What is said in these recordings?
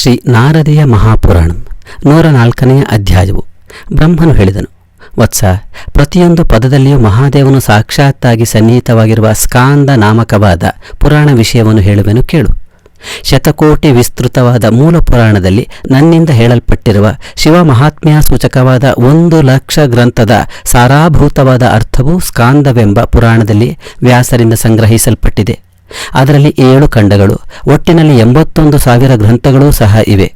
ಶ್ರೀ ನಾರದೀಯ ಮಹಾಪುರಾಣಂ 104ನೇ ಅಧ್ಯಾಯವು. ಬ್ರಹ್ಮನು ಹೇಳಿದನು, ವತ್ಸ, ಪ್ರತಿಯೊಂದು ಪದದಲ್ಲಿಯೂ ಮಹಾದೇವನು ಸಾಕ್ಷಾತ್ತಾಗಿ ಸನ್ನಿಹಿತವಾಗಿರುವ ಸ್ಕಾಂದ ನಾಮಕವಾದ ಪುರಾಣ ವಿಷಯವನ್ನು ಹೇಳುವೆನು ಕೇಳು. ಶತಕೋಟಿ ವಿಸ್ತೃತವಾದ ಮೂಲ ಪುರಾಣದಲ್ಲಿ ನನ್ನಿಂದ ಹೇಳಲ್ಪಟ್ಟಿರುವ ಶಿವ ಮಹಾತ್ಮ್ಯ ಸೂಚಕವಾದ 1,00,000 ಗ್ರಂಥದ ಸಾರಾಭೂತವಾದ ಅರ್ಥವು ಸ್ಕಾಂದವೆಂಬ ಪುರಾಣದಲ್ಲಿ ವ್ಯಾಸರಿಂದ ಸಂಗ್ರಹಿಸಲ್ಪಟ್ಟಿದೆ. ಅದರಲ್ಲಿ 7 ಖಂಡಗಳು, ಒಟ್ಟಿನಲ್ಲಿ 81,000 ಗ್ರಂಥಗಳೂ ಸಹ ಇವೆ.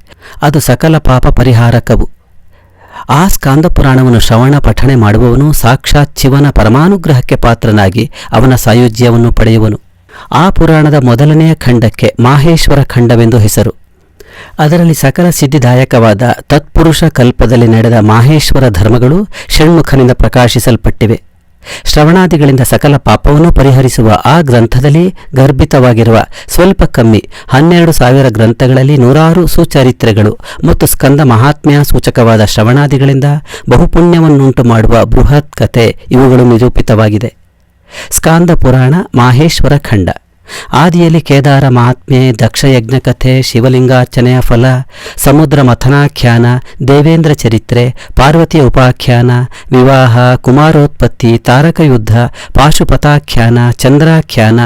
ಅದು ಸಕಲ ಪಾಪ ಪರಿಹಾರಕವು. ಆ ಸ್ಕಾಂದ ಪುರಾಣವನ್ನು ಶ್ರವಣ ಪಠಣೆ ಮಾಡುವವನು ಸಾಕ್ಷಾತ್ ಶಿವನ ಪರಮಾನುಗ್ರಹಕ್ಕೆ ಪಾತ್ರನಾಗಿ ಅವನ ಸಾಯುಜ್ಯವನ್ನು ಪಡೆಯುವನು. ಆ ಪುರಾಣದ ಮೊದಲನೆಯ ಖಂಡಕ್ಕೆ ಮಾಹೇಶ್ವರ ಖಂಡವೆಂದು ಹೆಸರು. ಅದರಲ್ಲಿ ಸಕಲ ಸಿದ್ಧಿದಾಯಕವಾದ ತತ್ಪುರುಷ ಕಲ್ಪದಲ್ಲಿ ನಡೆದ ಮಾಹೇಶ್ವರ ಧರ್ಮಗಳು ಷಣ್ಮುಖನಿಂದ ಪ್ರಕಾಶಿಸಲ್ಪಟ್ಟಿವೆ. ಶ್ರವಣಾದಿಗಳಿಂದ ಸಕಲ ಪಾಪವನ್ನು ಪರಿಹರಿಸುವ ಆ ಗ್ರಂಥದಲ್ಲಿ ಗರ್ಭಿತವಾಗಿರುವ ಸ್ವಲ್ಪ ಕಮ್ಮಿ 12,000 ಗ್ರಂಥಗಳಲ್ಲಿ 100 ಸುಚರಿತ್ರೆಗಳು ಮತ್ತು ಸ್ಕಂದ ಮಹಾತ್ಮ್ಯ ಸೂಚಕವಾದ ಶ್ರವಣಾದಿಗಳಿಂದ ಬಹುಪುಣ್ಯವನ್ನುಂಟು ಮಾಡುವ ಬೃಹತ್ ಕಥೆ ಇವುಗಳು ನಿರೂಪಿತವಾಗಿದೆ. ಸ್ಕಾಂದ ಪುರಾಣ ಮಾಹೇಶ್ವರ ಖಂಡ. ಆದಿಯಲ್ಲಿ ಕೇದಾರ ಮಹಾತ್ಮೆ, ದಕ್ಷಯಜ್ಞ ಕಥೆ, ಶಿವಲಿಂಗಾರ್ಚನೆಯ ಫಲ, ಸಮುದ್ರ ಮಥನಾಖ್ಯಾನ, ದೇವೇಂದ್ರ ಚರಿತ್ರೆ, ಪಾರ್ವತಿಯ ಉಪಾಖ್ಯಾನ, ವಿವಾಹ, ಕುಮಾರೋತ್ಪತ್ತಿ, ತಾರಕಯುದ್ಧ, ಪಾಶುಪತಾಖ್ಯಾನ, ಚಂದ್ರಾಖ್ಯಾನ,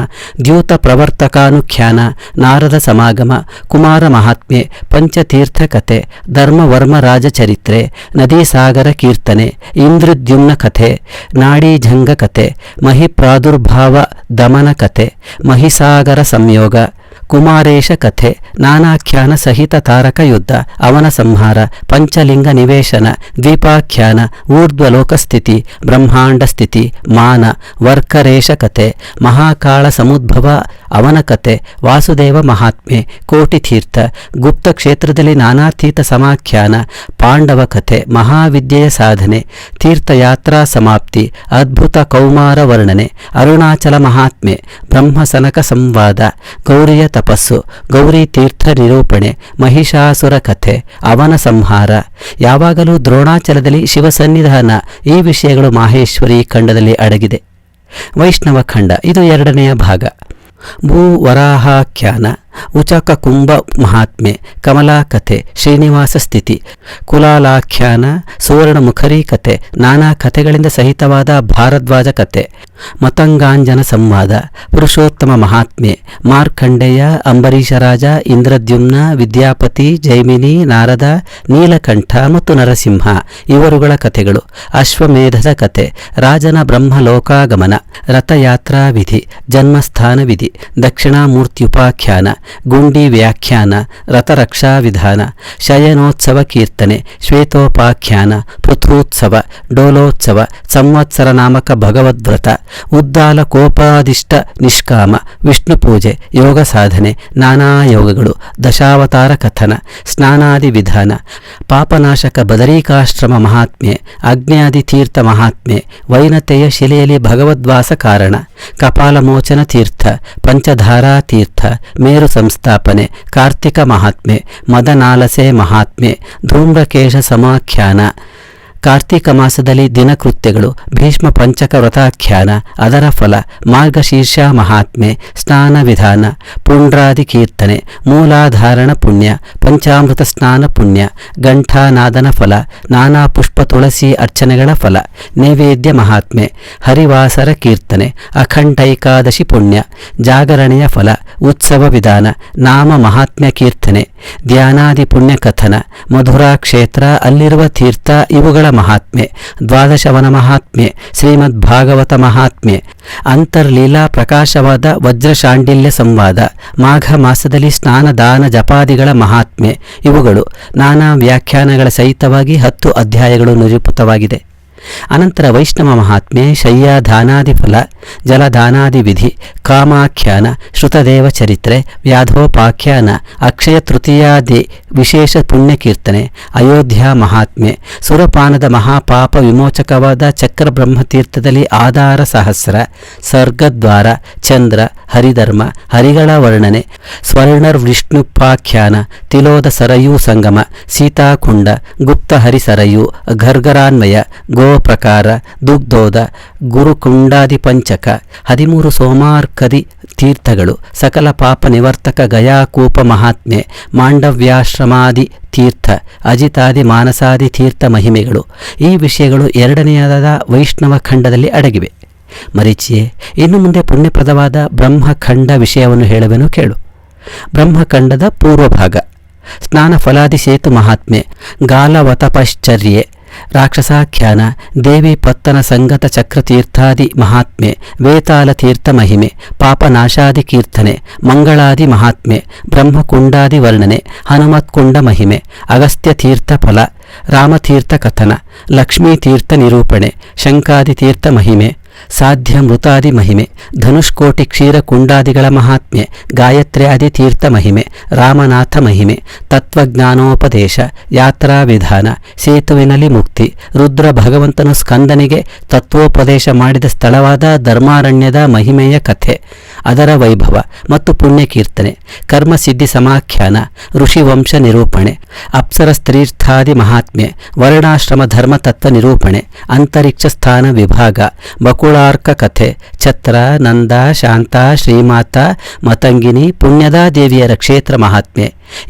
ದ್ಯೂತ ಪ್ರವರ್ತಕಾನುಖ್ಯಾನ, ನಾರದ ಸಮಾಗಮ, ಕುಮಾರ ಮಹಾತ್ಮೆ, ಪಂಚತೀರ್ಥ ಕಥೆ, ಧರ್ಮವರ್ಮ ರಾಜಚರಿತ್ರೆ, ನದೀಸಾಗರ ಕೀರ್ತನೆ, ಇಂದ್ರದ್ಯುಮ್ನ ಕಥೆ, ನಾಡೀಜಂಗ ಕಥೆ, ಮಹಿಪ್ರಾದುರ್ಭಾವ ದಮನ ಕಥೆ, ಮಹಿಸಾಗರ ಸಂಯೋಗ, ಕುಮಾರೇಶ ಕಥೆ, ನಾನಾಖ್ಯಾನ ಸಹಿತ ತಾರಕ ಯುದ್ಧ, ಅವನ ಸಂಹಾರ, ಪಂಚಲಿಂಗ ನಿವೇಶನ, ದ್ವೀಪಾಖ್ಯಾನ, ಊರ್ಧ್ವಲೋಕ ಸ್ಥಿತಿ, ಬ್ರಹ್ಮಾಂಡ ಸ್ಥಿತಿ, ಮಾನ, ವರ್ಕರೇಶ ಕಥೆ, ಮಹಾಕಾಳ ಸಮುದ್ಭವ ಅವನ ಕಥೆ, ವಾಸುದೇವ ಮಹಾತ್ಮೆ, ಕೋಟಿತೀರ್ಥ, ಗುಪ್ತ ಕ್ಷೇತ್ರದಲ್ಲಿ ನಾನಾತೀತ ಸಮಾಖ್ಯಾನ, ಪಾಂಡವ ಕಥೆ, ಮಹಾವಿದ್ಯೆಯ ಸಾಧನೆ, ತೀರ್ಥಯಾತ್ರಾ ಸಮಾಪ್ತಿ, ಅದ್ಭುತ ಕೌಮಾರ ವರ್ಣನೆ, ಅರುಣಾಚಲ ಮಹಾತ್ಮೆ, ಬ್ರಹ್ಮಸನಕ ಸಂವಾದ, ಗೌರಿಯ ತಪಸ್ಸು, ಗೌರಿ ತೀರ್ಥ ನಿರೂಪಣೆ, ಮಹಿಷಾಸುರ ಕಥೆ, ಅವನ ಸಂಹಾರ, ಯಾವಾಗಲೂ ದ್ರೋಣಾಚಲದಲ್ಲಿ ಶಿವಸನ್ನಿಧಾನ. ಈ ವಿಷಯಗಳು ಮಾಹೇಶ್ವರಿ ಖಂಡದಲ್ಲಿ ಅಡಗಿದೆ. ವೈಷ್ಣವ ಖಂಡ. ಇದು 2ನೆಯ ಭಾಗ. ಭೂವರಾಹಾಖ್ಯಾನ, ಉಚಕ ಕುಂಭ ಮಹಾತ್ಮೆ, ಕಮಲಾ ಕಥೆ, ಶ್ರೀನಿವಾಸ ಸ್ಥಿತಿ, ಕುಲಾಲಾಖ್ಯಾನ, ಸುವರ್ಣಮುಖರಿ ಕಥೆ, ನಾನಾ ಕಥೆಗಳಿಂದ ಸಹಿತವಾದ ಭಾರದ್ವಾಜ ಕಥೆ, ಮತಂಗಾಂಜನ ಸಂವಾದ, ಪುರುಷೋತ್ತಮ ಮಹಾತ್ಮೆ, ಮಾರ್ಕಂಡೇಯ, ಅಂಬರೀಷರಾಜ, ಇಂದ್ರದ್ಯುಮ್ನ, ವಿದ್ಯಾಪತಿ, ಜೈಮಿನಿ, ನಾರದ, ನೀಲಕಂಠ ಮತ್ತು ನರಸಿಂಹ ಇವರುಗಳ ಕಥೆಗಳು, ಅಶ್ವಮೇಧದ ಕಥೆ, ರಾಜನ ಬ್ರಹ್ಮಲೋಕಾಗಮನ, ರಥಯಾತ್ರಾ ವಿಧಿ, ಜನ್ಮಸ್ಥಾನ ವಿಧಿ, ದಕ್ಷಿಣಾಮೂರ್ತ್ಯುಪಾಖ್ಯಾನ, ಗುಂಡಿ ವ್ಯಾಖ್ಯಾನ, ರಥರಕ್ಷಾ ವಿಧಾನ, ಶಯನೋತ್ಸವ ಕೀರ್ತನೆ, ಶ್ವೇತೋಪಾಖ್ಯಾನ, ಪೃಥೂತ್ಸವ, ಡೋಲೋತ್ಸವ, ಸಂವತ್ಸರ ನಾಮಕ ಭಗವದ್ವ್ರತ, ಉದ್ದಾಲ ಕೋಪಾದಿಷ್ಟ ನಿಷ್ಕಾಮ, ವಿಷ್ಣು ಪೂಜೆ, ಯೋಗ ಸಾಧನೆ, ನಾನಾ ಯೋಗಗಳು, ದಶಾವತಾರ ಕಥನ, ಸ್ನಾನಾದಿ ವಿಧಾನ, ಪಾಪನಾಶಕ ಬದರೀಕಾಶ್ರಮ ಮಹಾತ್ಮೆ, ಅಗ್ನ್ಯಾದಿ ತೀರ್ಥ ಮಹಾತ್ಮೆ, ವೈನತೆಯ ಶಿಲೆಯಲ್ಲಿ ಭಗವದ್ವಾಸ ಕಾರಣ, ಕಪಾಲಮೋಚನ ತೀರ್ಥ, ಪಂಚಧಾರಾ ತೀರ್ಥ, ಮೇರು ಸಂಸ್ಥಾಪನೆ, ಕಾರ್ತಿಕ ಮಹಾತ್ಮೆ, ಮದನಾಲಸೆ ಮಹಾತ್ಮೆ, ಧೂಮ್ರಕೇಶ ಸಮಾಖ್ಯಾನ, ಕಾರ್ತಿಕ ಮಾಸದಲ್ಲಿ ದಿನಕೃತ್ಯಗಳು, ಭೀಷ್ಮ ಪಂಚಕ ವ್ರತಾಖ್ಯಾನ, ಅದರ ಫಲ, ಮಾರ್ಗಶೀರ್ಷ ಮಹಾತ್ಮೆ, ಸ್ನಾನ ವಿಧಾನ, ಪುಂಡ್ರಾದಿ ಕೀರ್ತನೆ, ಮೂಲಾಧಾರಣ ಪುಣ್ಯ, ಪಂಚಾಮೃತ ಸ್ನಾನ ಪುಣ್ಯ, ಘಂಟಾನಾದನ ಫಲ, ನಾನಾ ಪುಷ್ಪ ತುಳಸಿ ಅರ್ಚನೆಗಳ ಫಲ, ನೈವೇದ್ಯ ಮಹಾತ್ಮೆ, ಹರಿವಾಸರ ಕೀರ್ತನೆ, ಅಖಂಡೈಕಾದಶಿ ಪುಣ್ಯ, ಜಾಗರಣೆಯ ಫಲ, ಉತ್ಸವ ವಿಧಾನ, ನಾಮ ಮಹಾತ್ಮ್ಯ ಕೀರ್ತನೆ, ಧ್ಯಾನಾದಿ ಪುಣ್ಯ ಕಥನ, ಮಧುರಾ ಕ್ಷೇತ್ರ, ಅಲ್ಲಿರುವ ತೀರ್ಥ ಇವುಗಳ ಮಹಾತ್ಮೆ, ದ್ವಾದಶವನ ಮಹಾತ್ಮೆ, ಶ್ರೀಮದ್ ಭಾಗವತ ಮಹಾತ್ಮೆ, ಅಂತರ್ಲೀಲಾ ಪ್ರಕಾಶವಾದ ವಜ್ರಶಾಂಡಿಲ್ಯ ಸಂವಾದ, ಮಾಘ ಮಾಸದಲ್ಲಿ ಸ್ನಾನ ದಾನ ಜಪಾದಿಗಳ ಮಹಾತ್ಮೆ ಇವುಗಳು ನಾನಾ ವ್ಯಾಖ್ಯಾನಗಳ ಸಹಿತವಾಗಿ 10 ಅಧ್ಯಾಯಗಳು ನಿರೂಪಿತವಾಗಿದೆ. ಅನಂತರ ವೈಷ್ಣವ ಮಹಾತ್ಮೆ, ಶಯ್ಯಾದಾನಾದಿ ಫಲ, ಜಲದಾನಾದಿ ವಿಧಿ, ಕಾಮಾಖ್ಯಾನ, ಶ್ರುತದೇವ ಚರಿತ್ರೆ, ವ್ಯಾಧೋಪಾಖ್ಯಾನ, ಅಕ್ಷಯ ತೃತೀಯಾದಿ ವಿಶೇಷ ಪುಣ್ಯಕೀರ್ತನೆ, ಅಯೋಧ್ಯ ಮಹಾತ್ಮೆ, ಸುರಪಾನದ ಮಹಾಪಾಪ ವಿಮೋಚಕವಾದ ಚಕ್ರ ಬ್ರಹ್ಮತೀರ್ಥದಲ್ಲಿ ಆಧಾರ ಸಹಸ್ರ, ಸರ್ಗದ್ವಾರ, ಚಂದ್ರ, ಹರಿಧರ್ಮ, ಹರಿಗಳ ವರ್ಣನೆ, ಸ್ವರ್ಣರ್ ವಿಷ್ಣುಪಾಖ್ಯಾನ, ತಿಲೋದ ಸರಯೂ ಸಂಗಮ, ಸೀತಾಕುಂಡ, ಗುಪ್ತ ಹರಿಸರಯು, ಗರ್ಗರಾನ್ವಯ, ಗೋ ಪ್ರಕಾರ, ದುಗ್ಧೋದ, ಗುರುಕುಂಡಾದಿ ಪಂಚಕ, 13 ಸೋಮಾರ್ಕದಿ ತೀರ್ಥಗಳು, ಸಕಲ ಪಾಪ ನಿವರ್ತಕ ಗಯಾಕೂಪ ಮಹಾತ್ಮೆ, ಮಾಂಡವ್ಯಾಶ್ರಮಾದಿ ತೀರ್ಥ, ಅಜಿತಾದಿ ಮಾನಸಾದಿ ತೀರ್ಥ ಮಹಿಮೆಗಳು. ಈ ವಿಷಯಗಳು 2ನೆಯದಾದ ವೈಷ್ಣವ ಖಂಡದಲ್ಲಿ ಅಡಗಿವೆ. ಮರೀಚಿಯೇ, ಇನ್ನು ಮುಂದೆ ಪುಣ್ಯಪ್ರದವಾದ ಬ್ರಹ್ಮಖಂಡ ವಿಷಯವನ್ನು ಹೇಳುವೆನು ಕೇಳು. ಬ್ರಹ್ಮಖಂಡದ ಪೂರ್ವಭಾಗ: ಸ್ನಾನ ಫಲಾದಿ ಸೇತು ಮಹಾತ್ಮೆ, ಗಾಲವತಪಶ್ಚರ್ಯೆ, ರಾಕ್ಷಸಾಖ್ಯಾನ, ದೇವಿ ಪತ್ತನ ಸಂಗತ ಚಕ್ರತೀರ್ಥಾದಿ ಮಹಾತ್ಮೆ, ವೇತಾಲ ತೀರ್ಥ ಮಹಿಮೆ, ಪಾಪನಾಶಾದಿ ಕೀರ್ತನೆ, ಮಂಗಳಾದಿ ಮಹಾತ್ಮೆ, ಬ್ರಹ್ಮಕುಂಡಾದಿ ವರ್ಣನೆ, ಹನುಮತ್ಕುಂಡ ಮಹಿಮೆ, ಅಗಸ್ತ್ಯ ತೀರ್ಥ ಫಲ, ರಾಮತೀರ್ಥ ಕಥನ, ಲಕ್ಷ್ಮೀತೀರ್ಥ ನಿರೂಪಣೆ, ಶಂಕಾದಿ ತೀರ್ಥ ಮಹಿಮೆ, ಸಾಧ್ಯ ಮೃತಾದಿ ಮಹಿಮೆ, ಧನುಷ್ಕೋಟಿ ಕ್ಷೀರ ಕುಂಡಾದಿಗಳ ಮಹಾತ್ಮೆ, ಗಾಯತ್ರ್ಯಾದಿ ತೀರ್ಥ ಮಹಿಮೆ, ರಾಮನಾಥ ಮಹಿಮೆ, ತತ್ವಜ್ಞಾನೋಪದೇಶ, ಯಾತ್ರಾ ವಿಧಾನ, ಸೇತುವಿನಲ್ಲಿ ಮುಕ್ತಿ, ರುದ್ರ ಭಗವಂತನು ಸ್ಕಂದನಿಗೆ ತತ್ವೋಪದೇಶ ಮಾಡಿದ ಸ್ಥಳವಾದ ಧರ್ಮಾರಣ್ಯದ ಮಹಿಮೆಯ ಕಥೆ, ಅದರ ವೈಭವ ಮತ್ತು ಪುಣ್ಯಕೀರ್ತನೆ, ಕರ್ಮಸಿದ್ಧಿ ಸಮಾಖ್ಯಾನ, ಋಷಿವಂಶ ನಿರೂಪಣೆ, ಅಪ್ಸರ ಸ್ತ್ರೀರ್ಥಾದಿ ಮಹಾತ್ಮೆ, ವರ್ಣಾಶ್ರಮ ಧರ್ಮತತ್ವ ನಿರೂಪಣೆ, ಅಂತರಿಕ್ಷ ಸ್ಥಾನ ವಿಭಾಗ, ಬಕುಳಾರ್ಕ ಕಥೆ, ಛತ್ರ, ನಂದ, ಶಾಂತ, ಶ್ರೀಮಾತ, ಮತಂಗಿನಿ, ಪುಣ್ಯದ ದೇವಿಯರ ಕ್ಷೇತ್ರ ಮಹಾತ್ಮೆ,